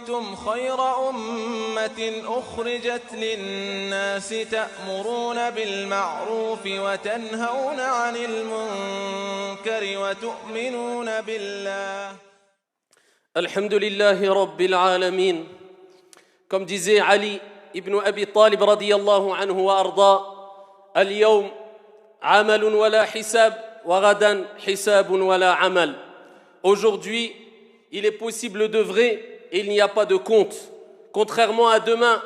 كنتم خير أمة أخرجت للناس تأمرون بالمعروف وتنهون عن المنكر وتؤمنون بالله. Alhamdulillahi Rabbil Alamin. Comme disait Ali ibn Abi Talib radiyallahu anhu wa arda, Al-yawm amalun wa la hisab wa gadan hisabun wa la amal. Aujourd'hui, il est possible d'œuvrer et il n'y a pas de compte, contrairement à demain.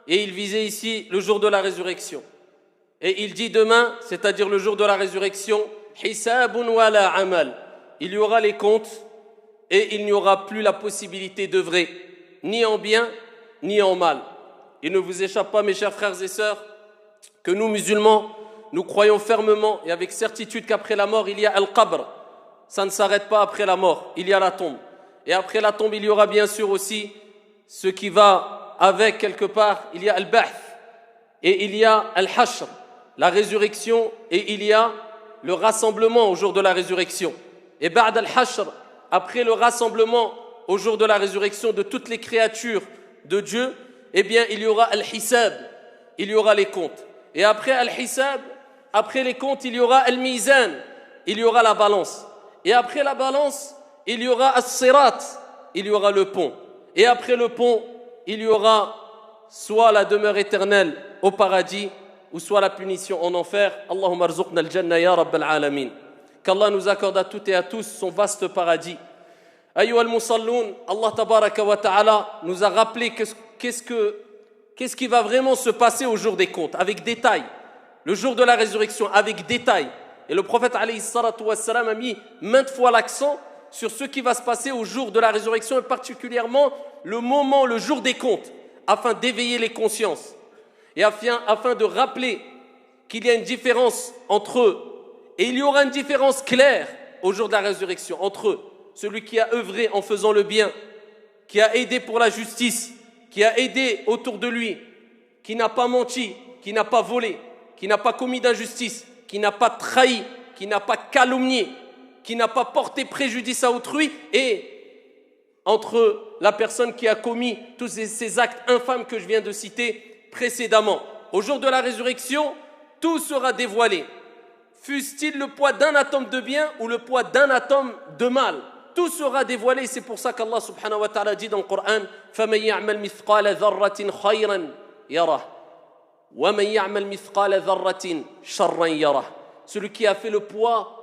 Et il visait ici le jour de la résurrection. Et il dit demain, c'est-à-dire le jour de la résurrection, hisabun wa la amal. Il y aura les comptes et il n'y aura plus la possibilité d'œuvrer, ni en bien, ni en mal. Il ne vous échappe pas, mes chers frères et sœurs, que nous, musulmans, nous croyons fermement et avec certitude qu'après la mort, il y a al-qabr. Ça ne s'arrête pas après la mort, il y a la tombe. Et après la tombe, il y aura bien sûr aussi ce qui va avec quelque part, il y a al-ba'th. Et il y a al-hashr, la résurrection, et il y a le rassemblement au jour de la résurrection. Et ba'd al-hashr, après le rassemblement au jour de la résurrection de toutes les créatures de Dieu, eh bien il y aura al-hisab, il y aura les comptes. Et après al-hisab, après les comptes, il y aura al-mizan, il y aura la balance. Et après la balance, il y aura as-sirat, il y aura le pont. Et après le pont, il y aura soit la demeure éternelle au paradis, ou soit la punition en enfer. Allahumma arzuqna al-jannah ya rabbal alamin. Qu'Allah nous accorde à toutes et à tous son vaste paradis. Ayyuha al-musalloun, Allah tabaraka wa ta'ala nous a rappelé qu'est-ce qui va vraiment se passer au jour des comptes, avec détail. Le jour de la résurrection, avec détail. Et le prophète alayhi salatu wassalam a mis maintes fois l'accent sur ce qui va se passer au jour de la résurrection, et particulièrement le moment, le jour des comptes, afin d'éveiller les consciences. Et afin de rappeler qu'il y a une différence entre eux. Et il y aura une différence claire au jour de la résurrection entre celui qui a œuvré en faisant le bien, qui a aidé pour la justice, qui a aidé autour de lui, qui n'a pas menti, qui n'a pas volé, qui n'a pas commis d'injustice, qui n'a pas trahi, qui n'a pas calomnié, qui n'a pas porté préjudice à autrui, et entre la personne qui a commis tous ces actes infâmes que je viens de citer précédemment. Au jour de la résurrection, tout sera dévoilé. Fût-il le poids d'un atome de bien ou le poids d'un atome de mal, tout sera dévoilé. C'est pour ça qu'Allah subhanahu wa ta'ala dit dans le Coran فَمَنْ يَعْمَلْ مِثْقَالَ ذَرَّةٍ خَيْرًا يَرَهُ وَمَنْ يَعْمَلْ مِثْقَالَ ذَرَّةٍ شَرًّا يَرَهُ. Celui qui a fait le poids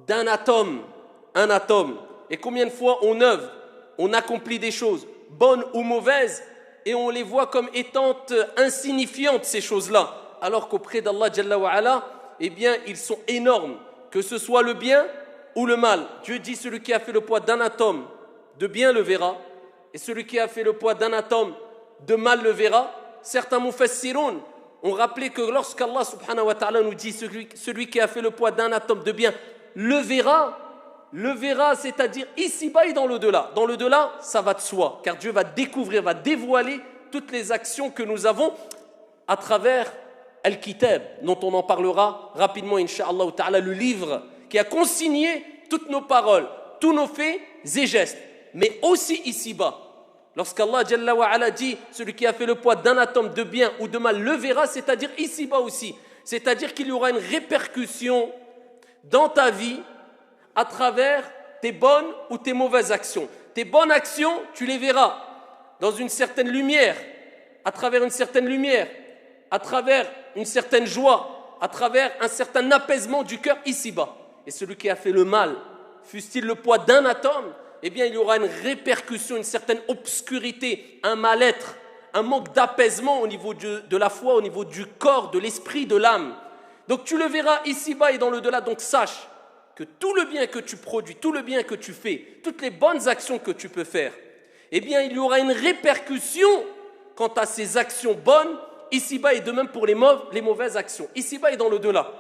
d'un atome, un atome. Et combien de fois on œuvre, on accomplit des choses, bonnes ou mauvaises, et on les voit comme étant insignifiantes, ces choses-là, alors qu'auprès d'Allah Jalla wa Ala, eh bien, ils sont énormes, que ce soit le bien ou le mal. Dieu dit, celui qui a fait le poids d'un atome de bien le verra, et celui qui a fait le poids d'un atome de mal le verra. Certains mufassiroun ont rappelé que lorsqu'Allah subhanahu wa ta'ala nous dit, celui qui a fait le poids d'un atome de bien le verra, c'est-à-dire ici-bas et dans l'au-delà. Dans l'au-delà, ça va de soi, car Dieu va découvrir, va dévoiler toutes les actions que nous avons à travers Al-Kitab, dont on en parlera rapidement, Inch'Allah ta'ala, le livre qui a consigné toutes nos paroles, tous nos faits et gestes, mais aussi ici-bas. Lorsqu'Allah Jalla wa Ala dit, celui qui a fait le poids d'un atome de bien ou de mal le verra, c'est-à-dire ici-bas aussi. C'est-à-dire qu'il y aura une répercussion dans ta vie à travers tes bonnes ou tes mauvaises actions. Tes bonnes actions, tu les verras dans une certaine lumière, à travers une certaine lumière, à travers une certaine joie, à travers un certain apaisement du cœur ici-bas. Et celui qui a fait le mal, fût-il le poids d'un atome, eh bien il y aura une répercussion, une certaine obscurité, un mal-être, un manque d'apaisement au niveau de la foi, au niveau du corps, de l'esprit, de l'âme. Donc tu le verras ici-bas et dans l'au-delà. Donc sache que tout le bien que tu produis, tout le bien que tu fais, toutes les bonnes actions que tu peux faire, eh bien il y aura une répercussion quant à ces actions bonnes ici-bas et de même pour les mauvaises actions, ici-bas et dans l'au-delà.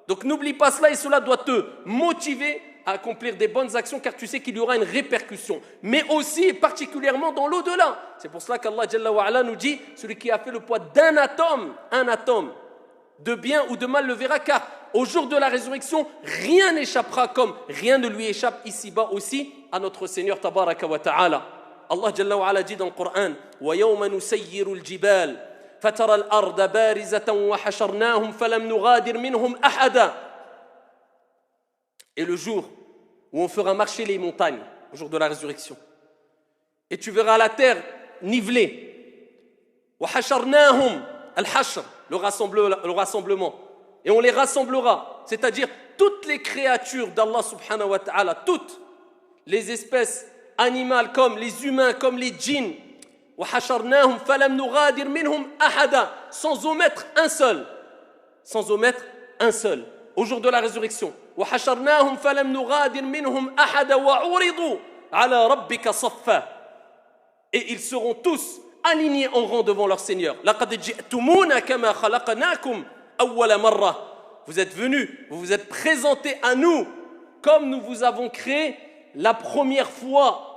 Donc n'oublie pas cela, et cela doit te motiver à accomplir des bonnes actions, car tu sais qu'il y aura une répercussion, mais aussi et particulièrement dans l'au-delà. C'est pour cela qu'Allah Jalla wa Ala nous dit, celui qui a fait le poids d'un atome, un atome de bien ou de mal le verra, car au jour de la résurrection, rien n'échappera, comme rien ne lui échappe ici-bas aussi à notre Seigneur Tabaraka wa Ta'ala. Allah Jalla wa Ala dit dans le Coran وَيَوْمَ نُسَيِّرُ الْجِبَالِ فَتَرَى الْأَرْضَ بَارِزَةً وَحَشَرْنَاهُمْ فَلَمْ نُغَادِرْ مِنْهُمْ أَحَدًا. Et le jour où on fera marcher les montagnes, au jour de la résurrection, et tu verras la terre nivelée, وَحَشَرْنَاهُمْ al-hashr, le rassemblement, et on les rassemblera, c'est-à-dire toutes les créatures d'Allah subhanahu wa ta'ala, toutes les espèces animales comme les humains, comme les djinns, وَحَشَرْنَاهُمْ فَلَمْ نُغَادِرْ مِنْهُمْ أَحَدًا, sans omettre un seul, au jour de la résurrection. وَحَشَرْنَاهُمْ فَلَمْ نُغَادِرْ مِنْهُمْ أَحَدًا وَعُرِضُوا عَلَى رَبِّكَ صَفًّا. Et ils seront tous alignés en rang devant leur Seigneur. لَقَدْ جِئْتُمُونَا كَمَا خَلَقْنَاكُمْ أَوَّلَ مَرَّةٍ. Vous êtes venus, vous vous êtes présentés à nous comme nous vous avons créé la première fois.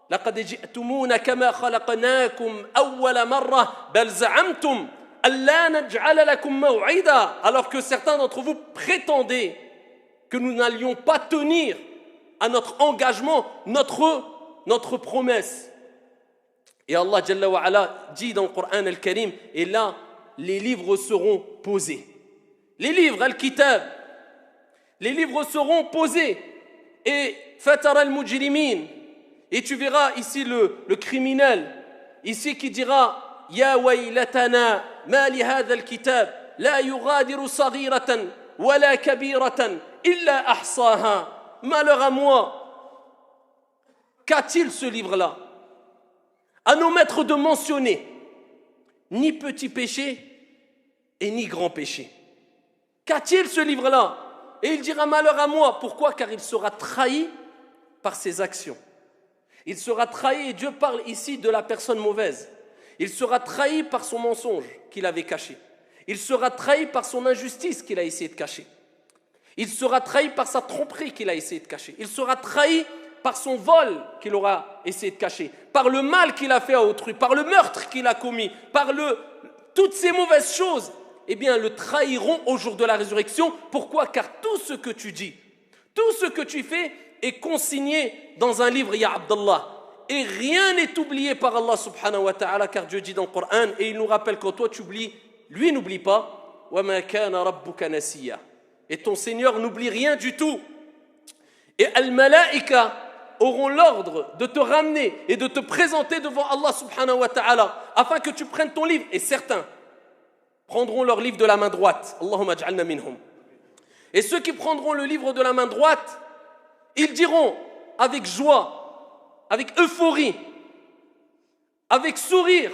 لَقَدْ جِئْتُمُونَا كَمَا خَلَقْنَاكُمْ أَوَّلَ مَرَّةٍ بَلْ زَعَمْتُمْ أَلَّا نَجْعَلَ لَكُمْ مَوْعِدًا. Alors que certains d'entre vous prétendaient que nous n'allions pas tenir à notre engagement, notre promesse. Et Allah Jalla wa Ala dit dans le Coran al-Karim, et là, les livres seront posés. Les livres, al-Kitab, les livres seront posés. Et fatara al-mujrimin, et tu verras ici le criminel, ici qui dira Ya waylatana ma li hadha al-kitab la yughadiru saghiratan wala kabiratan illa ahsaha. Malheur à moi, qu'a-t-il ce livre-là? À nos maîtres de mentionner ni petit péché et ni grand péché. Qu'a-t-il ce livre-là? Et il dira malheur à moi. Pourquoi? Car il sera trahi par ses actions. Il sera trahi, et Dieu parle ici de la personne mauvaise. Il sera trahi par son mensonge qu'il avait caché. Il sera trahi par son injustice qu'il a essayé de cacher. Il sera trahi par sa tromperie qu'il a essayé de cacher. Il sera trahi par son vol qu'il aura essayé de cacher, par le mal qu'il a fait à autrui, par le meurtre qu'il a commis, par toutes ces mauvaises choses. Eh bien, le trahiront au jour de la résurrection. Pourquoi? Car tout ce que tu dis, tout ce que tu fais est consigné dans un livre, ya Abdallah. Et rien n'est oublié par Allah subhanahu wa ta'ala, car Dieu dit dans le Coran, et il nous rappelle quand toi tu oublies, lui n'oublie pas. وَمَا كَانَ رَبُّكَ نَسِيًّا. Et ton Seigneur n'oublie rien du tout. Et al-malaïka auront l'ordre de te ramener et de te présenter devant Allah subhanahu wa ta'ala, afin que tu prennes ton livre. Et certains prendront leur livre de la main droite. Allahumma ja'alna minhum. Et ceux qui prendront le livre de la main droite, ils diront avec joie, avec euphorie, avec sourire,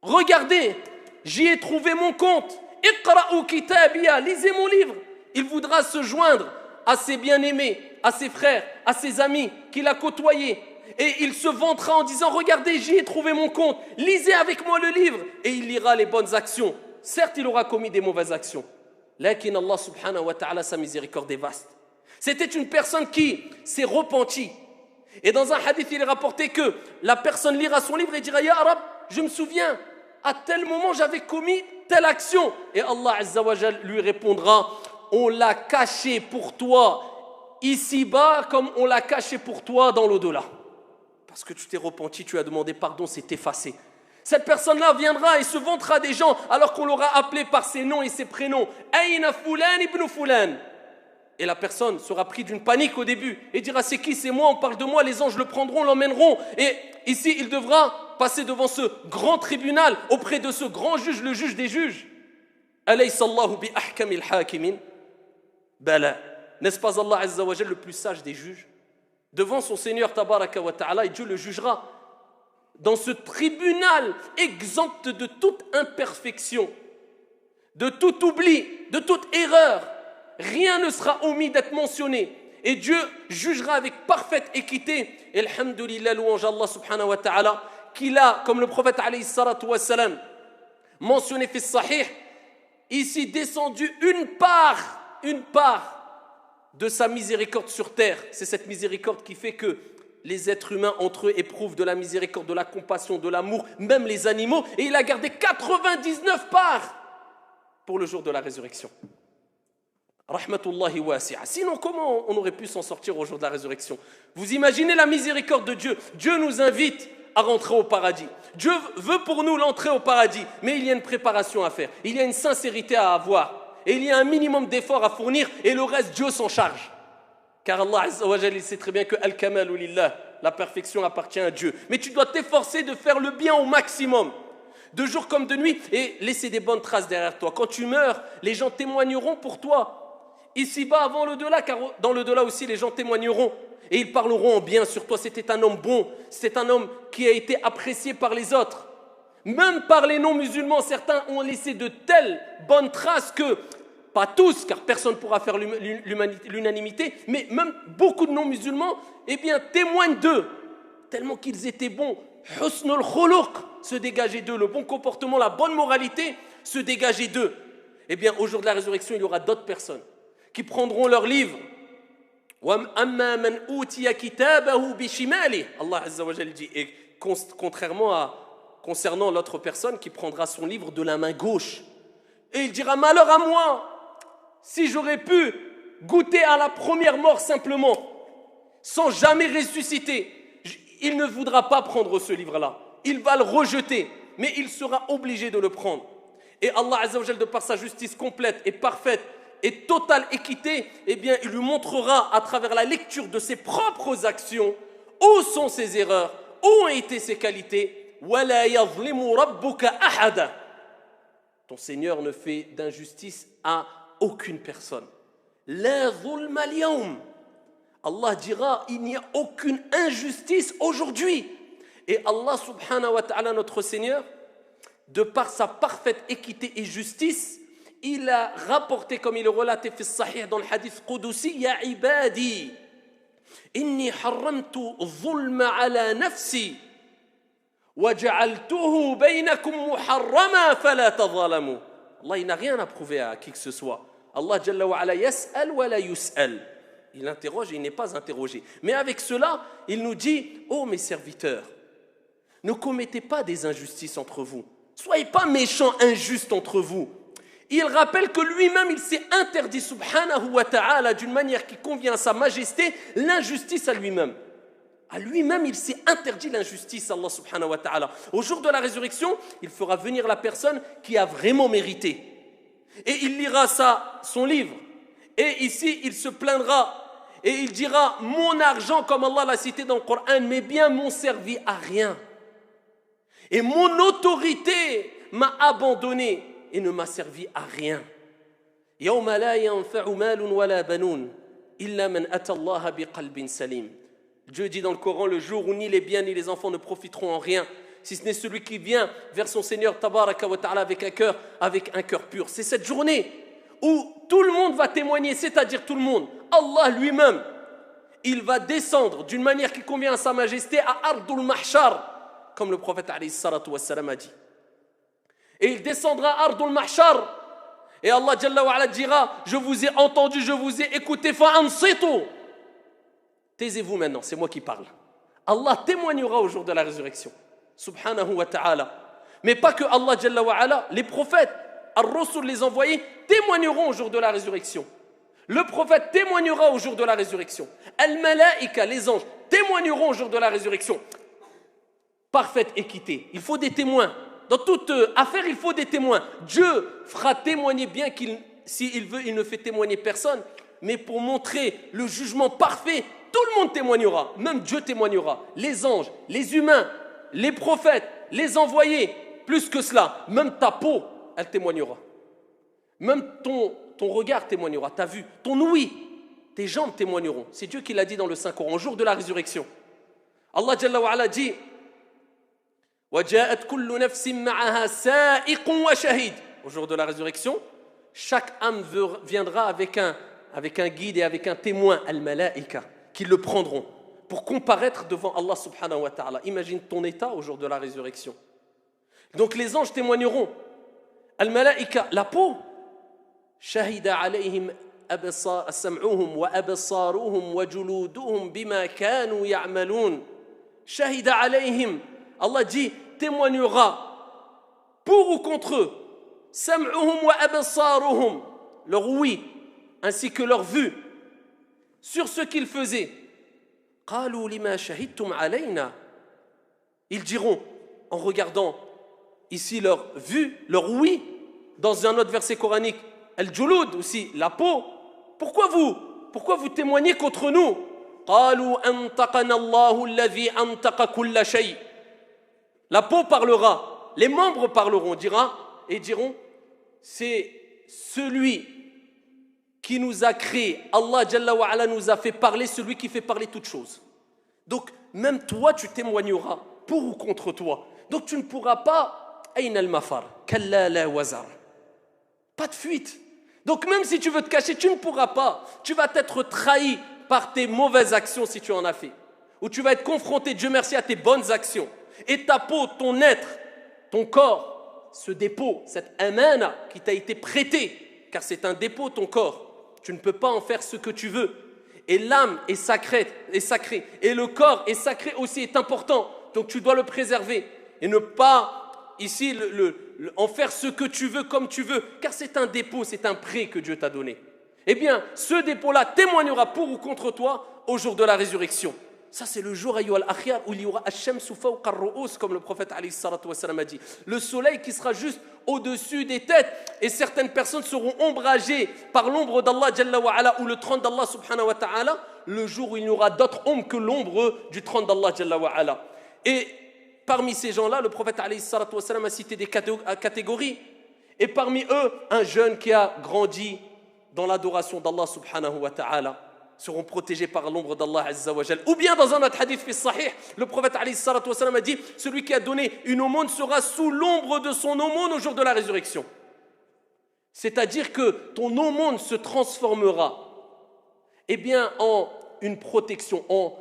regardez, j'y ai trouvé mon compte. Iqra'u kitabiya, lisez mon livre. Il voudra se joindre à ses bien-aimés, à ses frères, à ses amis qu'il a côtoyés. Et il se vantera en disant, regardez, j'y ai trouvé mon compte, lisez avec moi le livre. Et il lira les bonnes actions. Certes, il aura commis des mauvaises actions. Lakin Allah subhanahu wa ta'ala, sa miséricorde est vaste. C'était une personne qui s'est repentie. Et dans un hadith, il est rapporté que la personne lira son livre et dira, Ya Arab, je me souviens, à tel moment j'avais commis telle action. Et Allah Azza wa Jal lui répondra, on l'a caché pour toi ici-bas comme on l'a caché pour toi dans l'au-delà. Parce que tu t'es repenti, tu as demandé pardon, c'est effacé. Cette personne-là viendra et se vantera des gens alors qu'on l'aura appelé par ses noms et ses prénoms. Aïna fulan ibn fulan. Et la personne sera prise d'une panique au début et dira c'est qui, c'est moi, on parle de moi, les anges le prendront, l'emmèneront. Et ici, il devra passer devant ce grand tribunal auprès de ce grand juge, le juge des juges. Alaysa Allahu bi ahkamil hakimin. Bala. N'est-ce pas Allah Azza wa Jal le plus sage des juges? Devant son Seigneur Tabaraka wa Ta'ala, et Dieu le jugera dans ce tribunal exempt de toute imperfection, de tout oubli, de toute erreur. Rien ne sera omis d'être mentionné. Et Dieu jugera avec parfaite équité. Et alhamdulillah, louange Allah subhanahu wa ta'ala, qu'il a, comme le prophète alayhi salatu wa salam, mentionné fi sahih, ici descendu une part de sa miséricorde sur terre. C'est cette miséricorde qui fait que les êtres humains entre eux éprouvent de la miséricorde, de la compassion, de l'amour, même les animaux. Et il a gardé 99 parts pour le jour de la résurrection. Rahmatullahi wasi'a. Sinon, comment on aurait pu s'en sortir au jour de la résurrection? Vous imaginez la miséricorde de Dieu. Dieu nous invite à rentrer au paradis. Dieu veut pour nous l'entrée au paradis, mais il y a une préparation à faire. Il y a une sincérité à avoir. Et il y a un minimum d'efforts à fournir, et le reste, Dieu s'en charge. Car Allah Azza wa Jalla, il sait très bien que Al-Kamalu Lillah, la perfection appartient à Dieu. Mais tu dois t'efforcer de faire le bien au maximum, de jour comme de nuit, et laisser des bonnes traces derrière toi. Quand tu meurs, les gens témoigneront pour toi. Ici-bas, avant l'au-delà, car dans l'au-delà aussi, les gens témoigneront. Et ils parleront en bien sur toi. C'était un homme bon, c'était un homme qui a été apprécié par les autres. Même par les non-musulmans, certains ont laissé de telles bonnes traces que, pas tous, car personne ne pourra faire l'unanimité, mais même beaucoup de non-musulmans, eh bien, témoignent d'eux, tellement qu'ils étaient bons. Husnul khuluq se dégageait d'eux, le bon comportement, la bonne moralité se dégageait d'eux. Eh bien, au jour de la résurrection, il y aura d'autres personnes qui prendront leur livre. Allah Azza wa Jalla dit, et contrairement à concernant l'autre personne qui prendra son livre de la main gauche, et il dira malheur à moi, si j'aurais pu goûter à la première mort simplement, sans jamais ressusciter, il ne voudra pas prendre ce livre-là, il va le rejeter, mais il sera obligé de le prendre. Et Allah Azza wa Jalla, de par sa justice complète et parfaite et totale équité, eh bien, il lui montrera à travers la lecture de ses propres actions où sont ses erreurs, où ont été ses qualités. وَلَا يَظْلِمُ رَبُّكَ أَحَدًا. Ton Seigneur ne fait d'injustice à aucune personne. لَا ظُلْمَ الْيَوْمِ. Allah dira, il n'y a aucune injustice aujourd'hui. Et Allah subhanahu wa ta'ala, notre Seigneur, de par sa parfaite équité et justice, il a rapporté, comme il est relaté dans le hadith Qudusi, Ya ibadi, inni harramtu zulma ala nafsi, wa ja'altuhu baynakum muharrama fala tadhalamu. Allah, il n'a rien à prouver à qui que ce soit. Allah Jalla wa ala yas'al wa la yus'al. Il interroge et il n'est pas interrogé. Mais avec cela, il nous dit, ô mes serviteurs, ne commettez pas des injustices entre vous. Soyez pas méchants, injustes entre vous. Il rappelle que lui-même, il s'est interdit, subhanahu wa ta'ala, d'une manière qui convient à sa majesté, l'injustice à lui-même. À lui-même, il s'est interdit l'injustice, Allah subhanahu wa ta'ala. Au jour de la résurrection, il fera venir la personne qui a vraiment mérité. Et il lira son livre. Et ici, il se plaindra. Et il dira, mon argent, comme Allah l'a cité dans le Coran, mes biens m'ont servi à rien. Et mon autorité m'a abandonné et ne m'a servi à rien. يَوْمَ لَا يَنْفَعُ مَالٌ وَلَا بَنُونَ إِلَّا مَنْ أَتَى اللَّهَ بِقَلْبٍ سَلِيمٍ. Dieu dit dans le Coran, le jour où ni les biens ni les enfants ne profiteront en rien, si ce n'est celui qui vient vers son Seigneur tabaraka wa ta'ala avec un cœur pur. C'est cette journée où tout le monde va témoigner, c'est-à-dire tout le monde. Allah lui-même, il va descendre d'une manière qui convient à sa majesté à Ardul Mahshar, comme le prophète alayhi salatu wassalam a dit. Et il descendra à Ardul Mahshar. Et Allah Jalla wa ala dira, je vous ai entendu, je vous ai écouté, fa'ansitu. Taisez-vous maintenant, c'est moi qui parle. Allah témoignera au jour de la résurrection. Subhanahu wa ta'ala. Mais pas que Allah Jalla wa ala, les prophètes, Ar-Rusul, les envoyés, témoigneront au jour de la résurrection. Le prophète témoignera au jour de la résurrection. Al-Malaïka, les anges, témoigneront au jour de la résurrection. Parfaite équité. Il faut des témoins. Dans toute affaire, il faut des témoins. Dieu fera témoigner, bien s'il veut, il ne fait témoigner personne. Mais pour montrer le jugement parfait, tout le monde témoignera. Même Dieu témoignera. Les anges, les humains, les prophètes, les envoyés. Plus que cela, même ta peau, elle témoignera. Même ton regard témoignera, ta vue, ton ouïe, tes jambes témoigneront. C'est Dieu qui l'a dit dans le Saint-Coran, au jour de la résurrection. Allah Jalla wa ala dit وَجَاءَتْ كُلُّ نَفْسٍ مَعَهَا سَائِقٌ وَشَهِيدٌ. Au jour de la résurrection, chaque âme viendra avec un guide et avec un témoin, al-malaïka, qui le prendront pour comparaître devant Allah subhanahu wa ta'ala. Imagine ton état au jour de la résurrection. Donc les anges témoigneront. Al-malaïka, la peau, شهد عليهم سمعهم وأبصارهم وجلودهم بما كانوا يعملون. شهد عليهم. Allah dit, témoignera pour ou contre eux. سمعهم وأبصارهم, leur ouïe, ainsi que leur vue sur ce qu'ils faisaient. قالوا لما شهدتم علينا. Ils diront, en regardant ici leur vue, leur ouïe, dans un autre verset coranique, al-julud aussi, la peau. Pourquoi vous témoignez contre nous? قالوا أنطقنا الله الذي أنطق كل شيء. La peau parlera, les membres parleront, diront, c'est celui qui nous a créé, Allah Jalla wa Ala nous a fait parler, celui qui fait parler toutes choses. Donc, même toi, tu témoigneras pour ou contre toi. Donc, tu ne pourras pas, Aïn al-mafar, kalla la wazar. Pas de fuite. Donc, même si tu veux te cacher, tu ne pourras pas. Tu vas être trahi par tes mauvaises actions si tu en as fait. Ou tu vas être confronté, Dieu merci, à tes bonnes actions. Et ta peau, ton être, ton corps, ce dépôt, cette amana qui t'a été prêté, car c'est un dépôt, ton corps. Tu ne peux pas en faire ce que tu veux. Et l'âme est sacrée. Et le corps est sacré aussi, est important. Donc tu dois le préserver. Et ne pas, ici, en faire ce que tu veux, comme tu veux. Car c'est un dépôt, c'est un prêt que Dieu t'a donné. Eh bien, ce dépôt-là témoignera pour ou contre toi au jour de la résurrection. Ça, c'est le jour, ayyuhal akhyar, où il y aura ash-shamsu fawqa ar-ru'us, comme le prophète alayhi salatu wa salam a dit. Le soleil qui sera juste au-dessus des têtes. Et certaines personnes seront ombragées par l'ombre d'Allah Jalla wa Ala, ou le trône d'Allah subhanahu wa ta'ala, le jour où il n'y aura d'autres ombres que l'ombre du trône d'Allah Jalla wa Ala. Et parmi ces gens-là, le prophète alayhi salatu wa salam a cité des catégories. Et parmi eux, un jeune qui a grandi dans l'adoration d'Allah subhanahu wa ta'ala seront protégés par l'ombre d'Allah Azza wa Jal. Ou bien dans un autre hadith fi sahih, le prophète alayhi salatu wa salam a dit, celui qui a donné une aumône sera sous l'ombre de son aumône au jour de la résurrection. C'est-à-dire que ton aumône se transformera en une protection, en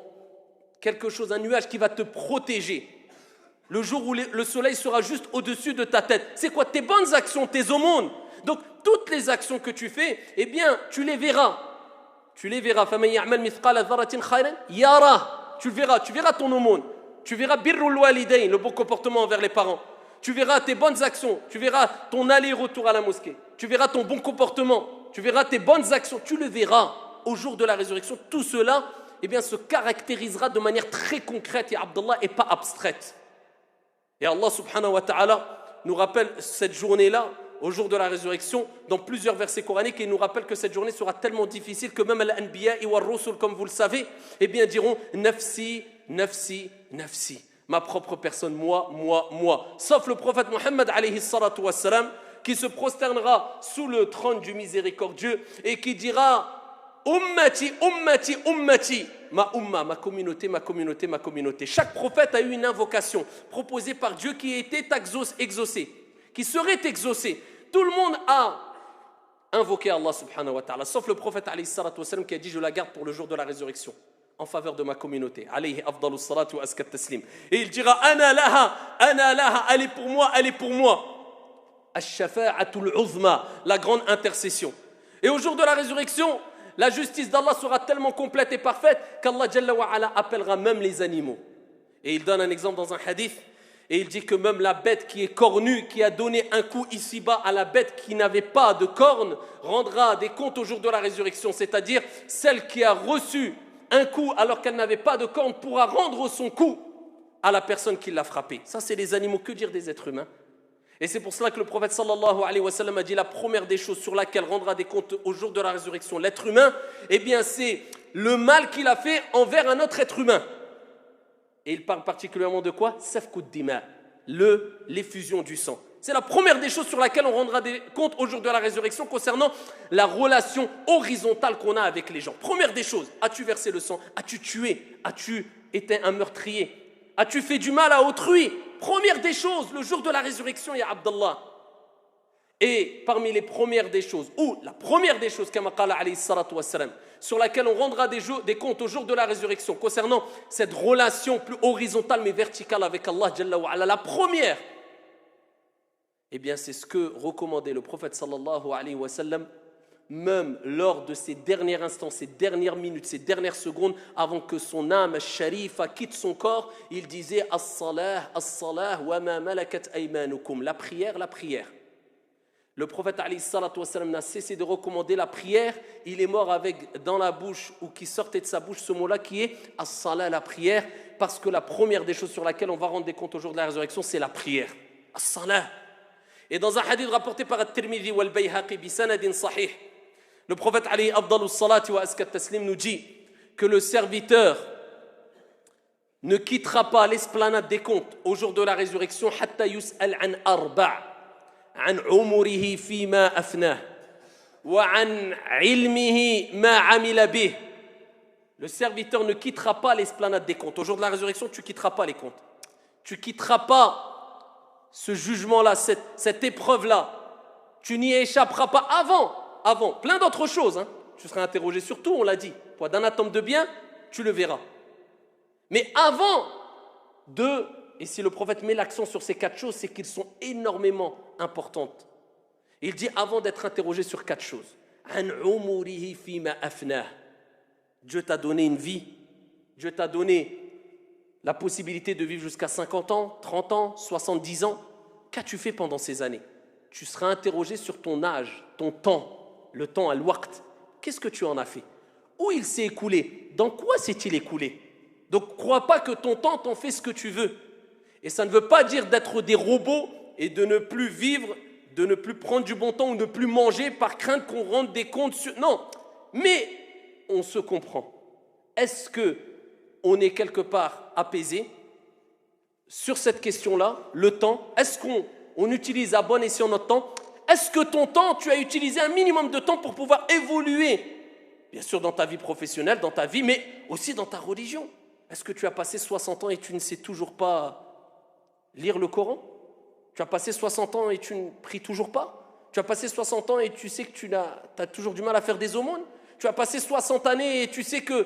quelque chose, un nuage qui va te protéger. Le jour où le soleil sera juste au-dessus de ta tête. C'est quoi? Tes bonnes actions, tes aumônes. Donc toutes les actions que tu fais, tu les verras. Tu les verras. Tu verras ton aumône. Tu verras birrul walidayn, le bon comportement envers les parents. Tu verras tes bonnes actions. Tu verras ton aller-retour à la mosquée. Tu verras ton bon comportement. Tu verras tes bonnes actions. Tu le verras au jour de la résurrection. Tout cela se caractérisera de manière très concrète, ya Abdallah, et pas abstraite. Et Allah subhanahu wa ta'ala nous rappelle cette journée-là, au jour de la résurrection, dans plusieurs versets coraniques, et il nous rappelle que cette journée sera tellement difficile que même al-anbiya wa ar-rusul, comme vous le savez, diront nafsi, nafsi, nafsi. Ma propre personne, moi, moi, moi. Sauf le prophète Mohammed alayhi salatu wassalam, qui se prosternera sous le trône du miséricordieux et qui dira ummati, ummati, ummati. Ma umma, ma communauté, ma communauté, ma communauté. Chaque prophète a eu une invocation proposée par Dieu qui était exaucée, qui serait exaucée. Tout le monde a invoqué Allah subhanahu wa ta'ala, sauf le prophète alayhi salatu wa salam qui a dit je la garde pour le jour de la résurrection, en faveur de ma communauté. Alayhi afdalu salatu wa askat taslim. Et il dira ana laha, elle est pour moi, elle est pour moi. Ash-shafa'atul uzma, la grande intercession. Et au jour de la résurrection, la justice d'Allah sera tellement complète et parfaite qu'Allah Jalla wa Ala appellera même les animaux. Et il donne un exemple dans un hadith. Et il dit que même la bête qui est cornue, qui a donné un coup ici-bas à la bête qui n'avait pas de cornes, rendra des comptes au jour de la résurrection. C'est-à-dire, celle qui a reçu un coup alors qu'elle n'avait pas de cornes pourra rendre son coup à la personne qui l'a frappé. Ça, c'est les animaux. Que dire des êtres humains? Et c'est pour cela que le prophète sallallahu alayhi wa sallam a dit la première des choses sur laquelle rendra des comptes au jour de la résurrection l'être humain, c'est le mal qu'il a fait envers un autre être humain. Et il parle particulièrement de quoi? Safkud dima, l'effusion du sang. C'est la première des choses sur laquelle on rendra des comptes au jour de la résurrection concernant la relation horizontale qu'on a avec les gens. Première des choses, as-tu versé le sang? As-tu tué? As-tu été un meurtrier? As-tu fait du mal à autrui? Première des choses, le jour de la résurrection, ya Abdallah. Et parmi les premières des choses, ou la première des choses, kama qala alayhi salatu wassalam, sur laquelle on rendra des comptes au jour de la résurrection, concernant cette relation plus horizontale mais verticale avec Allah Jalla wa Ala, la première, c'est ce que recommandait le prophète sallallahu alayhi wa sallam, même lors de ces derniers instants, ces dernières minutes, ces dernières secondes, avant que son âme sharifa quitte son corps, il disait as-salah, as-salah, wa ma malakat aymanukum, la prière, la prière. Le prophète alayhi salatu wassalam n'a cessé de recommander la prière. Il est mort avec dans la bouche ou qui sortait de sa bouche ce mot-là qui est as-salat, la prière, parce que la première des choses sur laquelle on va rendre des comptes au jour de la résurrection, c'est la prière. As-salat. Et dans un hadith rapporté par At-Tirmidhi wal Bayhaqi bi sanadin sahih, le prophète alayhi afdalu salati wa askat taslim nous dit que le serviteur ne quittera pas l'esplanade des comptes au jour de la résurrection hatta yus'al an arba' عن عمره فيما أفناه وعن علمه ما عمل به. Le serviteur ne quittera pas l'esplanade des comptes. Au jour de la résurrection, tu ne quitteras pas les comptes. Tu ne quitteras pas ce jugement-là, cette épreuve-là. Tu n'y échapperas pas avant. Plein d'autres choses. Hein. Tu seras interrogé sur tout, on l'a dit. Toi, d'un atome de bien, tu le verras. Mais avant de... Et si le prophète met l'accent sur ces 4 choses, c'est qu'elles sont énormément importantes. Il dit avant d'être interrogé sur 4 choses. Dieu t'a donné une vie. Dieu t'a donné la possibilité de vivre jusqu'à 50 ans, 30 ans, 70 ans. Qu'as-tu fait pendant ces années? Tu seras interrogé sur ton âge, ton temps, le temps al-waqt. Qu'est-ce que tu en as fait? Où il s'est écoulé? Dans quoi s'est-il écoulé? Donc, crois pas que ton temps t'en fait ce que tu veux. Et ça ne veut pas dire d'être des robots et de ne plus vivre, de ne plus prendre du bon temps ou de ne plus manger par crainte qu'on rende des comptes sur... Non, mais on se comprend. Est-ce qu'on est quelque part apaisé sur cette question-là, le temps? Est-ce qu'on utilise à bon escient notre temps? Est-ce que ton temps, tu as utilisé un minimum de temps pour pouvoir évoluer? Bien sûr dans ta vie professionnelle, dans ta vie, mais aussi dans ta religion. Est-ce que tu as passé 60 ans et tu ne sais toujours pas lire le Coran? Tu as passé 60 ans et tu ne pries toujours pas? Tu as passé 60 ans et tu sais que tu as toujours du mal à faire des aumônes? Tu as passé 60 années et tu sais que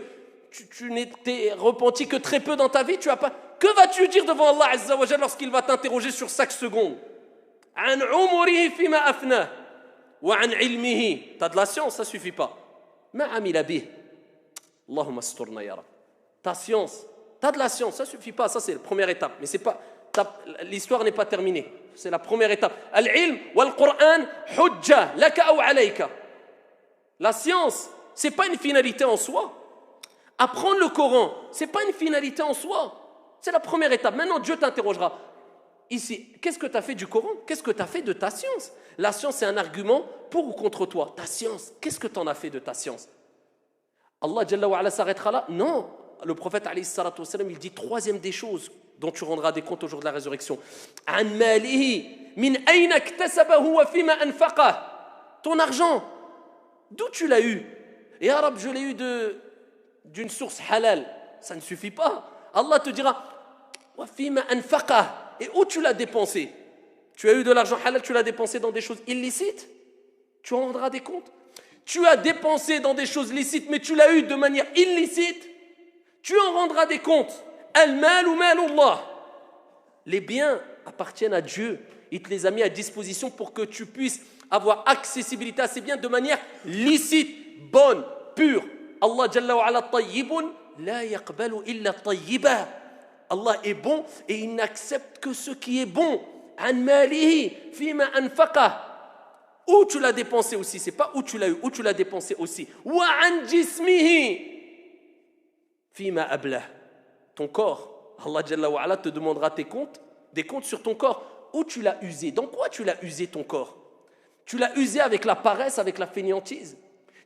tu n'étais repenti que très peu dans ta vie? Que vas-tu dire devant Allah Azza wa Jalla lorsqu'il va t'interroger sur chaque seconde? An umurihi fima afna wa an ilmihi. T'as de la science, ça ne suffit pas. Ma amila bih. Allahumma asturna ya Rab. Ta science, t'as de la science, ça ne suffit pas. Ça, c'est la première étape. Mais c'est pas... L'histoire n'est pas terminée. C'est la première étape. Al-ilm wal-Qur'an hujja laka ou alayka. La science, ce n'est pas une finalité en soi. Apprendre le Coran, ce n'est pas une finalité en soi. C'est la première étape. Maintenant, Dieu t'interrogera. Ici, qu'est-ce que tu as fait du Coran? Qu'est-ce que tu as fait de ta science? La science, c'est un argument pour ou contre toi. Ta science, qu'est-ce que tu en as fait de ta science? Allah Jalla wa ala s'arrêtera là? Non. Le prophète alayhi salatu wassalam, il dit troisième des choses dont tu rendras des comptes au jour de la résurrection. An malihi min ayna iktasabahu wa fima anfaqah. Ton argent, d'où tu l'as eu? Et Arab, je l'ai eu d'une source halal. Ça ne suffit pas. Allah te dira wa fima anfaqah. Et où tu l'as dépensé? Tu as eu de l'argent halal, tu l'as dépensé dans des choses illicites? Tu en rendras des comptes. Tu as dépensé dans des choses licites, mais tu l'as eu de manière illicite? Tu en rendras des comptes. Al-mal ou malullah. Les biens appartiennent à Dieu. Il te les a mis à disposition pour que tu puisses avoir accessibilité à ces biens de manière licite, bonne, pure. Allah Jalla wa ala tayyibun la yaqbalu illa tayyiba. Allah est bon et il n'accepte que ce qui est bon. An malihi fima anfaqah. Où tu l'as dépensé aussi, c'est pas où tu l'as eu, où tu l'as dépensé aussi. Wa an jismihi fima ablah. Ton corps, Allah Jalla wa ala te demandera des comptes sur ton corps. Où tu l'as usé? Dans quoi tu l'as usé ton corps? Tu l'as usé avec la paresse, avec la fainéantise.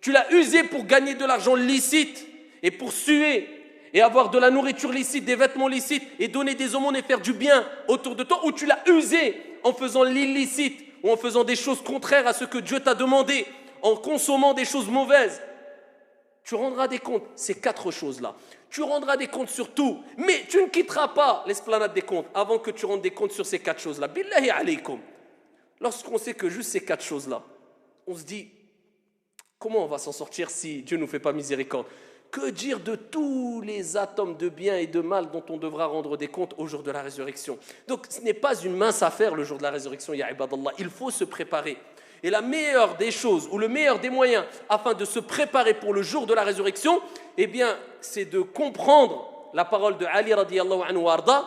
Tu l'as usé pour gagner de l'argent licite et pour suer et avoir de la nourriture licite, des vêtements licites et donner des aumônes et faire du bien autour de toi. Ou tu l'as usé en faisant l'illicite ou en faisant des choses contraires à ce que Dieu t'a demandé, en consommant des choses mauvaises. Tu rendras des comptes, ces 4 choses-là. Tu rendras des comptes sur tout, mais tu ne quitteras pas l'esplanade des comptes avant que tu rendes des comptes sur ces 4 choses-là. Billahi alaykum. Lorsqu'on sait que juste ces 4 choses-là, on se dit, comment on va s'en sortir si Dieu ne nous fait pas miséricorde? Que dire de tous les atomes de bien et de mal dont on devra rendre des comptes au jour de la résurrection? Donc ce n'est pas une mince affaire le jour de la résurrection, ya ibadallah. Il faut se préparer. Et la meilleure des choses, ou le meilleur des moyens, afin de se préparer pour le jour de la résurrection, eh bien, c'est de comprendre la parole de Ali radiyallahu anhu warda.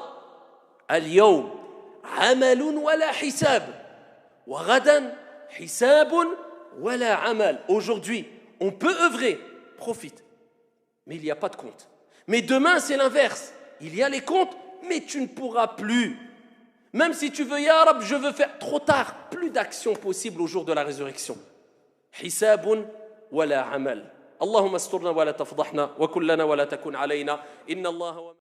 Al-yawm amalun wa la hisab, wa ghadan hisabun wala amal. Aujourd'hui, on peut œuvrer, profite, mais il n'y a pas de compte. Mais demain, c'est l'inverse. Il y a les comptes, mais tu ne pourras plus. Même si tu veux, ya Rab, je veux faire trop tard, plus d'action possible au jour de la résurrection. Hisabun wala amal. اللهم استرنا ولا تفضحنا وكلنا ولا تكن علينا إن الله